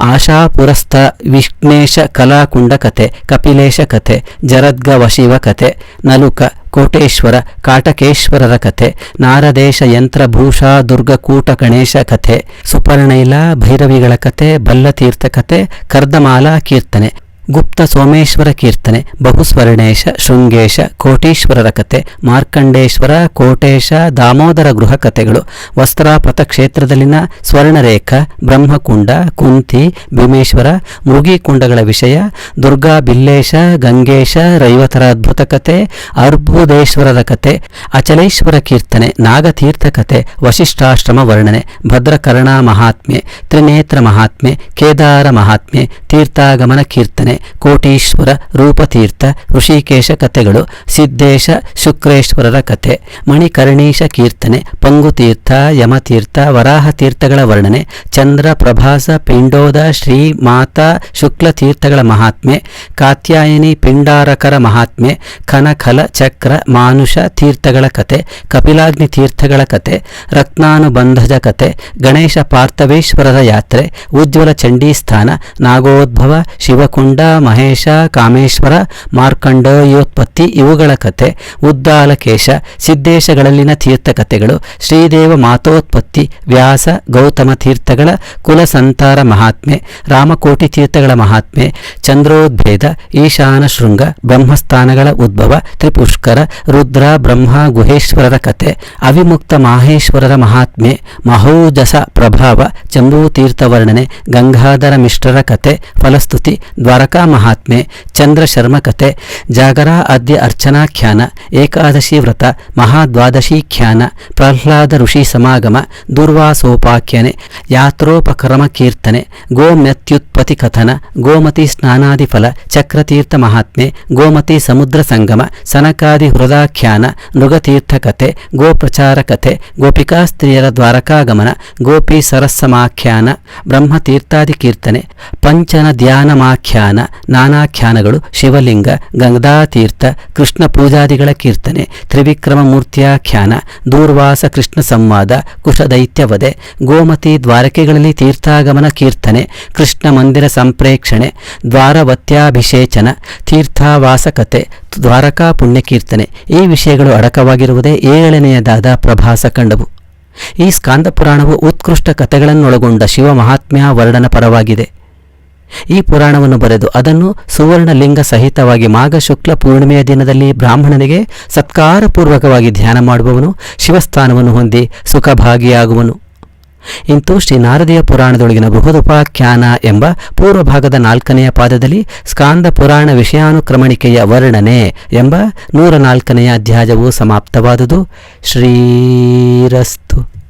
ಆಶಾಪುರಸ್ಥ ವಿಘ್ನೇಶ ಕಲಾಕುಂಡ ಕಥೆ, ಕಪಿಲೇಶ ಕಥೆ, ಜರದ್ಗ ವಶಿವ ಕಥೆ, ನಲುಕ, ಕೋಟೇಶ್ವರ, ಕಾಟಕೇಶ್ವರರ ಕಥೆ, ನಾರದೇಶ ಯಂತ್ರಭೂಷಾ ದುರ್ಗಕೂಟ ಗಣೇಶ ಕಥೆ, ಸುಪರ್ಣೈಲ ಭೈರವಿಗಳ ಕಥೆ, ಬಲ್ಲತೀರ್ಥ ಕಥೆ, ಕರ್ದಮಾಲಾ ಕೀರ್ತನೆ, ಗುಪ್ತ ಸೋಮೇಶ್ವರ ಕೀರ್ತನೆ, ಬಹುಸ್ವರ್ಣೇಶ, ಶೃಂಗೇಶ, ಕೋಟೀಶ್ವರರ ಕಥೆ, ಮಾರ್ಕಂಡೇಶ್ವರ, ಕೋಟೇಶ, ದಾಮೋದರ ಗೃಹ ಕಥೆಗಳು, ವಸ್ತ್ರಾಪಥ ಕ್ಷೇತ್ರದಲ್ಲಿನ ಸ್ವರ್ಣರೇಖ, ಬ್ರಹ್ಮಕುಂಡ, ಕುಂತಿ, ಭೀಮೇಶ್ವರ, ಮೃಗೀಕುಂಡಗಳ ವಿಷಯ, ದುರ್ಗಾ ಬಿಲ್ಲೇಶ, ಗಂಗೇಶ, ರೈವತರ ಅದ್ಭುತ ಕಥೆ, ಅರ್ಬುದೇಶ್ವರರ ಕಥೆ, ಅಚಲೇಶ್ವರ ಕೀರ್ತನೆ, ನಾಗತೀರ್ಥ ಕಥೆ, ವಶಿಷ್ಠಾಶ್ರಮ ವರ್ಣನೆ, ಭದ್ರಕರ್ಣ ಮಹಾತ್ಮೆ, ತ್ರಿನೇತ್ರ ಮಹಾತ್ಮೆ, ಕೇದಾರ ಮಹಾತ್ಮೆ, ತೀರ್ಥಾಗಮನ ಕೀರ್ತನೆ, ಕೋಟೀಶ್ವರ, ರೂಪತೀರ್ಥ, ಋಷಿಕೇಶ ಕಥೆಗಳು, ಸಿದ್ದೇಶ, ಶುಕ್ರೇಶ್ವರರ ಕಥೆ, ಮಣಿಕರ್ಣೀಶ ಕೀರ್ತನೆ, ಪಂಗುತೀರ್ಥ, ಯಮತೀರ್ಥ, ವರಾಹತೀರ್ಥಗಳ ವರ್ಣನೆ, ಚಂದ್ರ ಪ್ರಭಾಸ, ಪಿಂಡೋದ, ಶ್ರೀ ಮಾತಾ ಶುಕ್ಲತೀರ್ಥಗಳ ಮಹಾತ್ಮೆ, ಕಾತ್ಯಾಯಿನಿ ಪಿಂಡಾರಕರ ಮಹಾತ್ಮೆ, ಕನಕಲ ಚಕ್ರ ಮಾನುಷ ತೀರ್ಥಗಳ ಕಥೆ, ಕಪಿಲಾಗ್ನಿ ತೀರ್ಥಗಳ ಕಥೆ, ರತ್ನಾನುಬಂಧಜ ಕಥೆ, ಗಣೇಶ ಪಾರ್ಥವೇಶ್ವರರ ಯಾತ್ರೆ, ಉಜ್ವಲ ಚಂಡೀಸ್ಥಾನ, ನಾಗೋದ್ಭವ, ಶಿವಕುಂಡ, ಮಹೇಶ, ಕಾಮೇಶ್ವರ, ಮಾರ್ಕಂಡೋಯೋತ್ಪತ್ತಿ ಇವುಗಳ ಕಥೆ, ಉದ್ದಾಲಕೇಶ, ಸಿದ್ದೇಶಗಳಲ್ಲಿನ ತೀರ್ಥ ಕಥೆಗಳು, ಶ್ರೀದೇವ ಮಾತೋತ್ಪತ್ತಿ, ವ್ಯಾಸ, ಗೌತಮ ತೀರ್ಥಗಳ ಕುಲಸಂತಾರ ಮಹಾತ್ಮೆ, ರಾಮಕೋಟಿ ತೀರ್ಥಗಳ ಮಹಾತ್ಮೆ, ಚಂದ್ರೋದ್ಭೇದ, ಈಶಾನ ಶೃಂಗ, ಬ್ರಹ್ಮಸ್ಥಾನಗಳ ಉದ್ಭವ, ತ್ರಿಪುಷ್ಕರ, ರುದ್ರ, ಬ್ರಹ್ಮ ಗುಹೇಶ್ವರರ ಕಥೆ, ಅವಿಮುಕ್ತ ಮಾಹೇಶ್ವರರ ಮಹಾತ್ಮೆ, ಮಹೌಜಸ ಪ್ರಭಾವ, ಜಂಬೂತೀರ್ಥ ವರ್ಣನೆ, ಗಂಗಾಧರ ಮಿಶ್ರರ ಕಥೆ, ಫಲಸ್ತುತಿ, ದ್ವಾರಕಾ ಮಹಾತ್ಮೆ, ಚಂದ್ರಶರ್ಮ ಕಥೆ, ಜಾಗರ ಅದ್ಯ ಅರ್ಚನಾಖ್ಯಾನ, ಏಕಾದಶಿ ವ್ರತ, ಮಹಾದ್ವಾದಶಿ ಖ್ಯಾನ, ಪ್ರಹ್ಲಾದ ಋಷಿ ಸಮಾಗಮ, ದುರ್ವಾಸೋಪಾಖ್ಯಾನೆ, ಯಾತ್ರೋಪಕ್ರಮ ಕೀರ್ತನೆ, ಗೋಮ್ಯತ್ಯುತ್ಪತ್ತಿ ಕಥನ, ಗೋಮತಿ ಸ್ನಾನಾದಿ ಫಲ, ಚಕ್ರತೀರ್ಥ ಮಹಾತ್ಮೆ, ಗೋಮತಿ ಸಮುದ್ರ ಸಂಗಮ, ಸನಕಾದಿ ಹೃದಾಖ್ಯಾನ, ಮೃಗತೀರ್ಥ ಕಥೆ, ಗೋಪ್ರಚಾರ ಕಥೆ, ಗೋಪಿಕಾ ಸ್ತ್ರೀಯರ ದ್ವಾರಕಾಗಮನ, ಗೋಪಿ ಸರಸ್ಸಮಾಖ್ಯಾನ, ಬ್ರಹ್ಮತೀರ್ಥಾದಿ ಕೀರ್ತನೆ, ಪಂಚನ ಧ್ಯಾನಮಾಖ್ಯಾನ, ನಾನಾಖ್ಯಾನಗಳು, ಶಿವಲಿಂಗ, ಗಂಗಾತೀರ್ಥ, ಕೃಷ್ಣ ಪೂಜಾದಿಗಳ ಕೀರ್ತನೆ, ತ್ರಿವಿಕ್ರಮ ಮೂರ್ತ್ಯಾಖ್ಯಾನ, ದೂರ್ವಾಸ ಕೃಷ್ಣ ಸಂವಾದ, ಕುಶದೈತ್ಯವದೆ, ಗೋಮತಿ ದ್ವಾರಕೆಗಳಲ್ಲಿ ತೀರ್ಥಾಗಮನ ಕೀರ್ತನೆ, ಕೃಷ್ಣ ಮಂದಿರ ಸಂಪ್ರೇಕ್ಷಣೆ, ದ್ವಾರವತ್ಯಾಭಿಷೇಚನ, ತೀರ್ಥಾವಾಸ ಕಥೆ, ದ್ವಾರಕಾ ಪುಣ್ಯಕೀರ್ತನೆ ಈ ವಿಷಯಗಳು ಅಡಕವಾಗಿರುವುದೇ 7ನೇಯದಾದ ಪ್ರಭಾಸ ಖಂಡವು. ಈ ಸ್ಕಾಂದ ಪುರಾಣವು ಉತ್ಕೃಷ್ಟ ಕಥೆಗಳನ್ನೊಳಗೊಂಡ ಶಿವ ಮಹಾತ್ಮ್ಯ ವರ್ಣನ ಪರವಾಗಿದೆ. ಈ ಪುರಾಣವನ್ನು ಬರೆದು ಅದನ್ನು ಸುವರ್ಣಲಿಂಗ ಸಹಿತವಾಗಿ ಮಾಘ ಶುಕ್ಲ ಪೂರ್ಣಿಮೆಯ ದಿನದಲ್ಲಿ ಬ್ರಾಹ್ಮಣನಿಗೆ ಸತ್ಕಾರಪೂರ್ವಕವಾಗಿ ಧ್ಯಾನ ಮಾಡುವವನು ಶಿವಸ್ಥಾನವನ್ನು ಹೊಂದಿ ಸುಖಭಾಗಿಯಾಗುವನು. ಇಂತೂ ಶ್ರೀ ನಾರದೀಯ ಪುರಾಣದೊಳಗಿನ ಬೃಹದುಪಾಖ್ಯಾನ ಎಂಬ ಪೂರ್ವಭಾಗದ 4ನೆಯ ಪಾದದಲ್ಲಿ ಸ್ಕಾಂದ ಪುರಾಣ ವಿಷಯಾನುಕ್ರಮಣಿಕೆಯ ವರ್ಣನೆ ಎಂಬ 104ನೆಯ ಅಧ್ಯಾಯವು ಸಮಾಪ್ತವಾದುದು. ಶ್ರೀರಸ್ತು.